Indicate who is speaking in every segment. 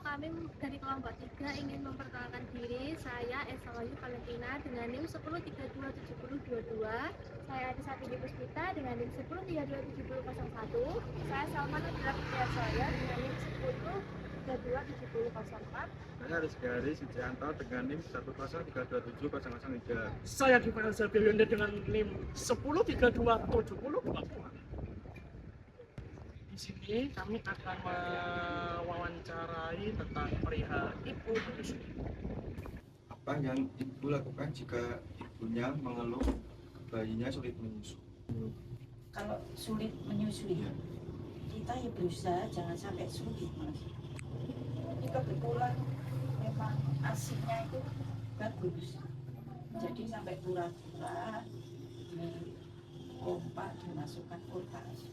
Speaker 1: kami dari kelompok 3 ingin memperkenalkan diri. Saya Esa Wayu Valentina dengan NIM 10327022. Saya Adisati Puspita dengan NIM 10327001. Saya Salman Abdullah Putriasoyo dengan NIM 10327004.
Speaker 2: Saya Rizky Hari Sujianto dengan NIM 10327003.
Speaker 3: Saya Diva Elza Bilionde dengan NIM 10327022. Di sini kami akan mewawancarai tentang perihal ibu menyusui.
Speaker 2: Apa yang ibu lakukan jika ibunya mengeluh bayinya sulit menyusu?
Speaker 4: Kalau sulit menyusui, kita ya berusaha jangan sampai sulit, Mas. Ini kebetulan memang asinya itu bagus, jadi sampai pura-pura di pompa dimasukkan kulkas.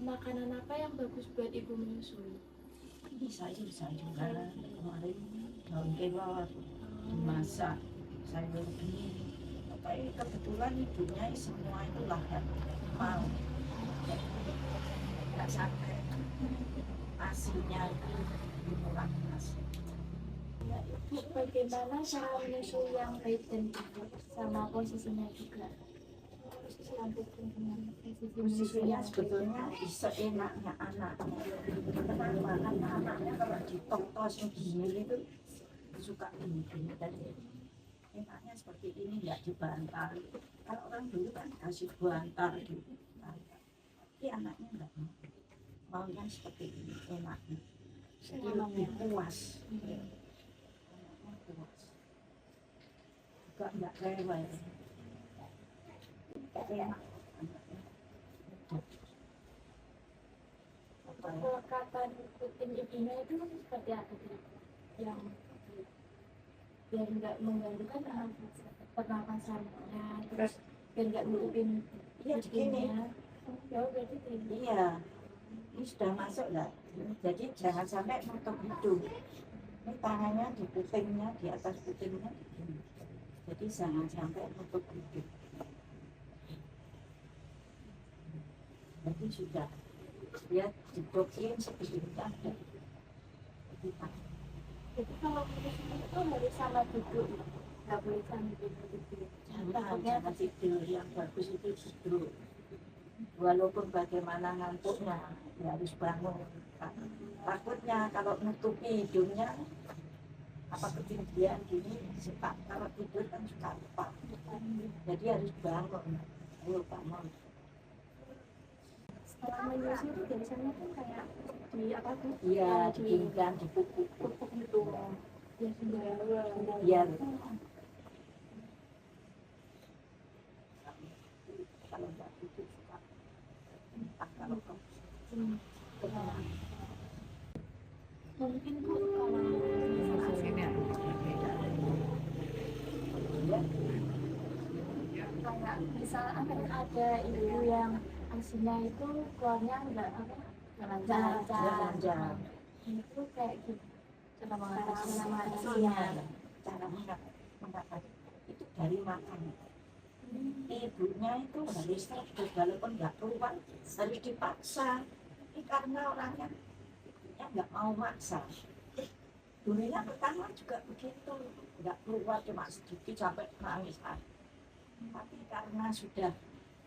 Speaker 1: Makanan apa yang bagus buat ibu menyusui?
Speaker 4: Ini sayur-sayuran, kemarin daun kelor dimasak, sayur bening. Tapi kebetulan ibunya semua itu lahir mau, nggak sampai asinya itu dimurah nasi.
Speaker 1: Ya, Ibu, bagaimana cara menyusui yang baik dan benar sama posisinya juga? Posisi rambut dengan posisi
Speaker 4: Menyusuinya sebetulnya seenaknya anak. Kenapa? Karena anaknya kalau ditongtos begini itu suka ini tadi. Enaknya seperti ini, nggak dibantal. Kalau orang dulu kan kasih bantal gitu. Tapi anaknya nggak mau. Maunya seperti ini, enaknya. Jadi lebih puas. Anaknya puas. Juga nggak rewel. Enak.
Speaker 1: Kelekatan rutin ibunya itu seperti apa sih? Yang biar nggak mengganggu kan pernapasannya, terus biar nggak nutupin
Speaker 4: Iya begini.
Speaker 1: ya berarti ini.
Speaker 4: Iya. Ini sudah masuk lah. Jadi jangan sampai nutup hidung. Ini tangannya di kupingnya, di atas kupingnya. Jadi jangan sampai nutup hidung. Jadi sudah dia didokin sebentar dan
Speaker 1: Jadi kalau menyusui itu harus sama duduk, nggak boleh sambil tidur.
Speaker 4: jangan tidur, yang bagus itu tidur. Walaupun bagaimana ngantuknya, ya harus bangun. Takutnya kalau nutupi hidungnya, apa ketinggian gini, suka kalau tidur kan suka lupa. Jadi harus bangun. Ayo bangun.
Speaker 1: Setelah menyusui itu biasanya kan kayak di apa tuh?
Speaker 4: Iya, dipinggang, dipupuk.
Speaker 1: Pupuk gitu. Biar
Speaker 4: Biar kalau nggak tidur suka entah kalau
Speaker 1: mungkin Bu kalau kayak misal ada ibu yang asinya itu keluarnya nggak apa lancar, itu kayak gitu cara mengatasinya.
Speaker 4: cara mengatasi itu dari makan. Ibunya itu harus terus walaupun nggak keluar harus dipaksa. Ini karena orangnya ibunya nggak mau maksa. Dulunya pertama juga begitu, nggak keluar cuma sedikit sampai nangis. Tapi karena sudah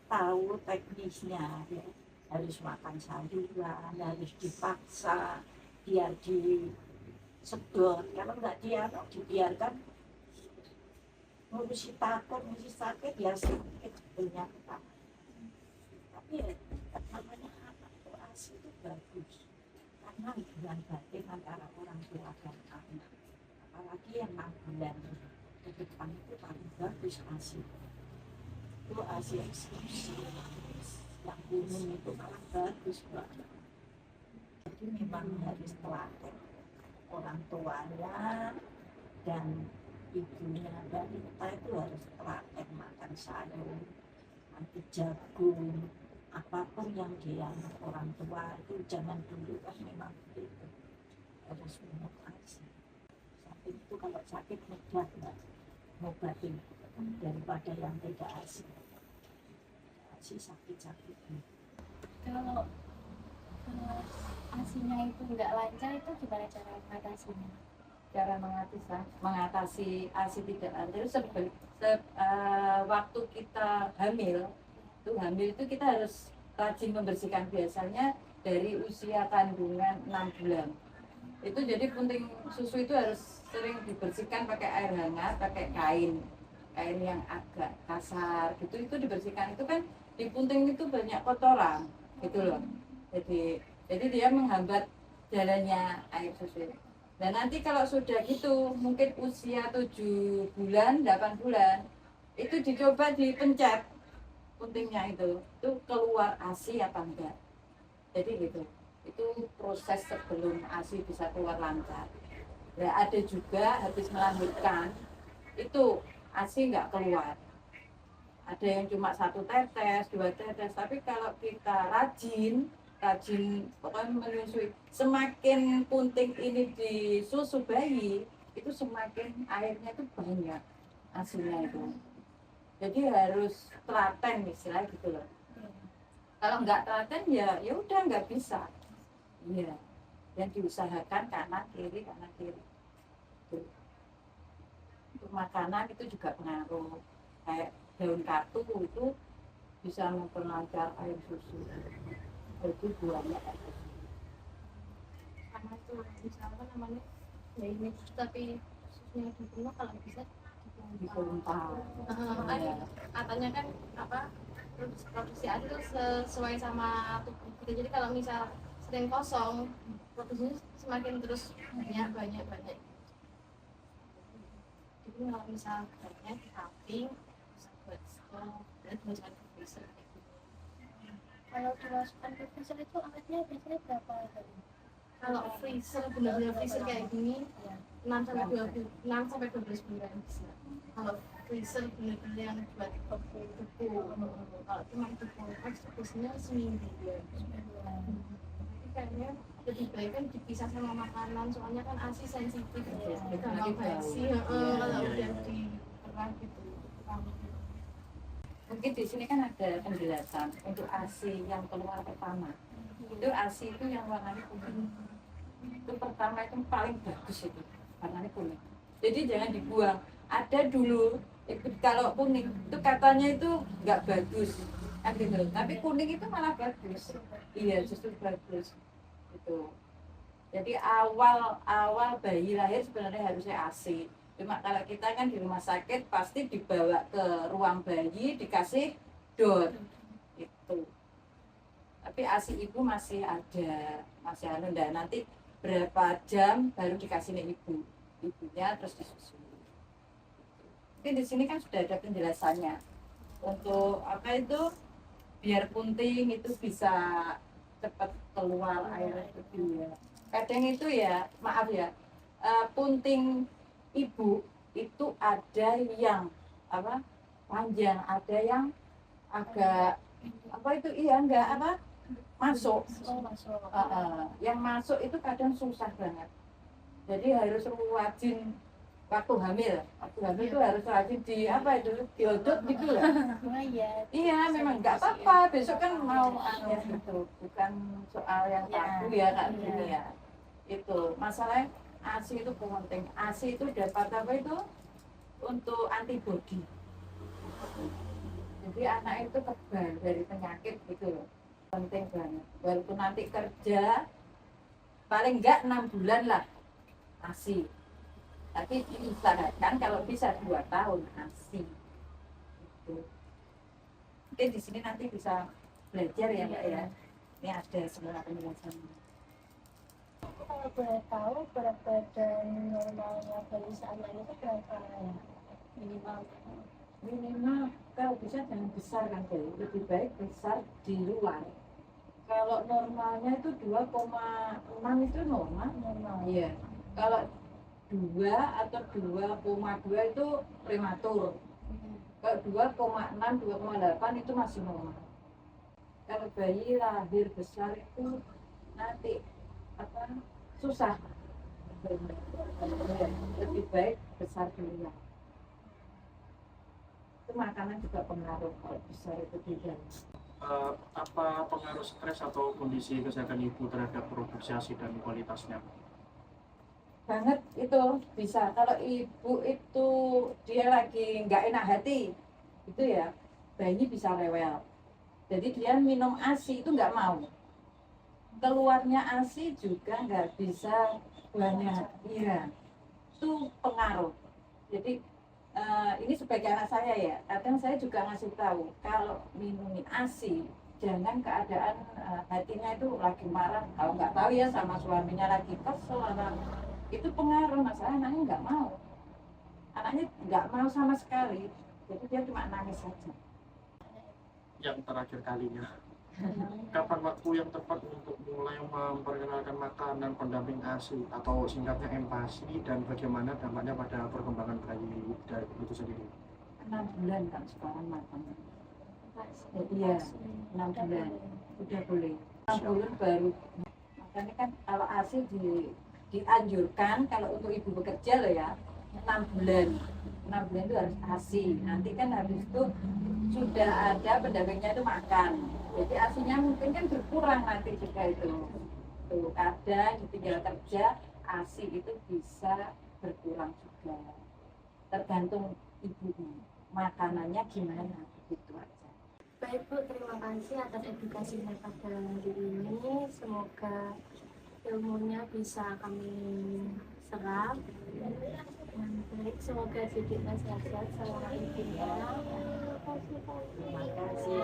Speaker 4: tahu teknisnya, ya, harus makan sayuran, harus dipaksa, biar disedot. Kalau nggak dibiarkan ngurusi takut, ngurusi sakit, ya sakit sebetulnya. Tapi ya, namanya anak itu asi itu bagus. Karena hubungan batin antara orang tua dan anak. Apalagi yang 6 bulan ke depan itu paling bagus asi. Itu asi eksklusif. Yang kuning itu malah bagus banget. Jadi memang harus telaten orang tuanya dan ibunya balita itu harus telaten makan sayur, nanti jagung, apapun yang dia orang tua itu jangan dulu kan memang begitu, harus minum asi. Sampai itu kalau sakit mudah nggak ngobatin daripada yang tidak asi. Asi sakit-sakit.
Speaker 1: Kalau asi asinya itu nggak lancar, itu gimana cara mengatasinya?
Speaker 4: Cara mengatasi ASI tidak lancar itu waktu kita hamil itu kita harus rajin membersihkan, biasanya dari usia kandungan 6 bulan. Itu jadi punting susu itu harus sering dibersihkan pakai air hangat, pakai kain yang agak kasar gitu, itu dibersihkan. Itu kan di punting itu banyak kotoran gitu loh, jadi dia menghambat jalannya air susu. Dan nanti kalau sudah gitu mungkin usia 7 bulan 8 bulan itu dicoba dipencet puntingnya, itu keluar ASI apa enggak. Jadi gitu, itu proses sebelum ASI bisa keluar lancar. Ya, ada juga habis melahirkan itu ASI nggak keluar, ada yang cuma 1 tetes 2 tetes. Tapi kalau kita rajin pokoknya menyusui, semakin punting ini di susu bayi itu semakin airnya itu banyak ASInya itu. Jadi harus telaten istilahnya gitu loh. Kalau nggak telaten ya udah nggak bisa. Iya, yang diusahakan kanan kiri. Tuh. Untuk makanan itu juga pengaruh, kayak daun katu itu bisa memperlancar air susu. Itu buahnya kayak gitu.
Speaker 1: Sama tuh misalnya namanya ya ini, tapi susunya dibunuh kalau bisa
Speaker 4: Dipompa.
Speaker 1: Katanya kan apa, produksi ASI itu sesuai sama tubuh kita. Jadi kalau misal sering kosong, produksinya semakin terus banyak. Jadi kalau misal banyak di samping bisa buat stok dan dimasukkan ke freezer. Kalau dimasukkan ke freezer itu awetnya biasanya berapa hari? Kalau freezer benar-benar freezer kayak gini ya 6 sampai 12 bulan bisa. Kalau freezer benar-benar yang buat beku, kalau cuma beku biasanya seminggu. Tapi kayaknya lebih baik kan dipisah sama makanan, soalnya kan ASI sensitif ya, gampang basi. Kalau udah diperah gitu.
Speaker 4: Mungkin di sini kan ada penjelasan untuk ASI yang keluar pertama. Itu ASI itu yang warnanya kuning. Itu pertama itu paling bagus, itu warnanya kuning. Jadi jangan dibuang. Ada dulu kalau kuning itu katanya itu nggak bagus, tapi kuning itu malah bagus. Iya, justru bagus itu. Jadi awal bayi lahir sebenarnya harusnya ASI. Cuma kalau kita kan di rumah sakit pasti dibawa ke ruang bayi, dikasih dot itu. Tapi ASI ibu masih ada, dan nanti berapa jam baru dikasih nih ibunya terus disusui. Tapi di sini kan sudah ada penjelasannya untuk apa itu, biar punting itu bisa cepat keluar air itu ya. Kadang itu ya, maaf ya, punting ibu itu ada yang apa panjang, ada yang agak apa itu enggak masuk. Yang masuk itu kadang susah banget. Jadi harus rajin waktu hamil itu harus rajin diodot gitu lah. Iya, memang nggak apa-apa, besok kan mau gitu, bukan soal yang tabu ya Kak gini ya. Itu masalahnya ASI itu penting. ASI itu dapat apa itu untuk antibodi. Jadi anak itu kebal dari penyakit gitu loh. Penting banget. Walaupun nanti kerja paling enggak 6 bulan lah ASI. Tapi diusahakan kalau bisa 2 tahun ASI. Gitu. Mungkin di sini nanti bisa belajar ya Mbak ya. Ini ada semua penjelasannya.
Speaker 1: Kalau boleh tahu berat badan normalnya bayi saat lahir itu berapa ya?
Speaker 4: Minimal kalau bisa jangan besar kan bayi, lebih baik besar di luar. Kalau normalnya itu 2,6 itu normal. Iya. Kalau 2 atau 2,2 itu prematur. Kalau 2,6, 2,8 itu masih normal. Kalau bayi lahir besar itu nanti susah. Lebih baik besar dulu. Itu makanan juga pengaruh, kalau besar itu tidak.
Speaker 3: apa pengaruh stres atau kondisi kesehatan ibu terhadap produksi ASI dan kualitasnya?
Speaker 4: Banget itu bisa. Kalau ibu itu dia lagi nggak enak hati, itu ya bayi bisa rewel. Jadi dia minum ASI itu nggak mau. Keluarnya ASI juga nggak bisa banyak. Iya, itu pengaruh. Jadi ini sebagai anak saya ya, kadang saya juga ngasih tahu kalau minumin ASI jangan keadaan hatinya itu lagi marah, kalau nggak tahu ya sama suaminya lagi kesel, itu pengaruh. Masalah anaknya nggak mau, anaknya nggak mau sama sekali, jadi dia cuma nangis saja.
Speaker 3: Yang terakhir kalinya, kapan waktu yang tepat untuk mulai memperkenalkan makanan pendamping ASI atau singkatnya empasi, dan bagaimana dampaknya pada perkembangan bayi dari itu sendiri?
Speaker 4: 6 bulan kan sekarang makannya. Iya, 6 bulan udah boleh. 6 bulan baru. Makanya kan kalau ASI dianjurkan kalau untuk ibu bekerja loh ya, 6 bulan. 6 bulan itu harus ASI. Nanti kan habis itu sudah ada pendampingnya itu makan. Jadi ASInya mungkin kan berkurang nanti juga itu. Tuh ada ditinggal kerja, ASI itu bisa berkurang juga. Tergantung ibu makanannya gimana, gitu aja.
Speaker 1: Baik Bu, terima kasih atas edukasinya pada hari ini. Semoga ilmunya bisa kami serap. Baik, semoga didiknya sehat-sehat selama ibunya.
Speaker 4: Terima kasih.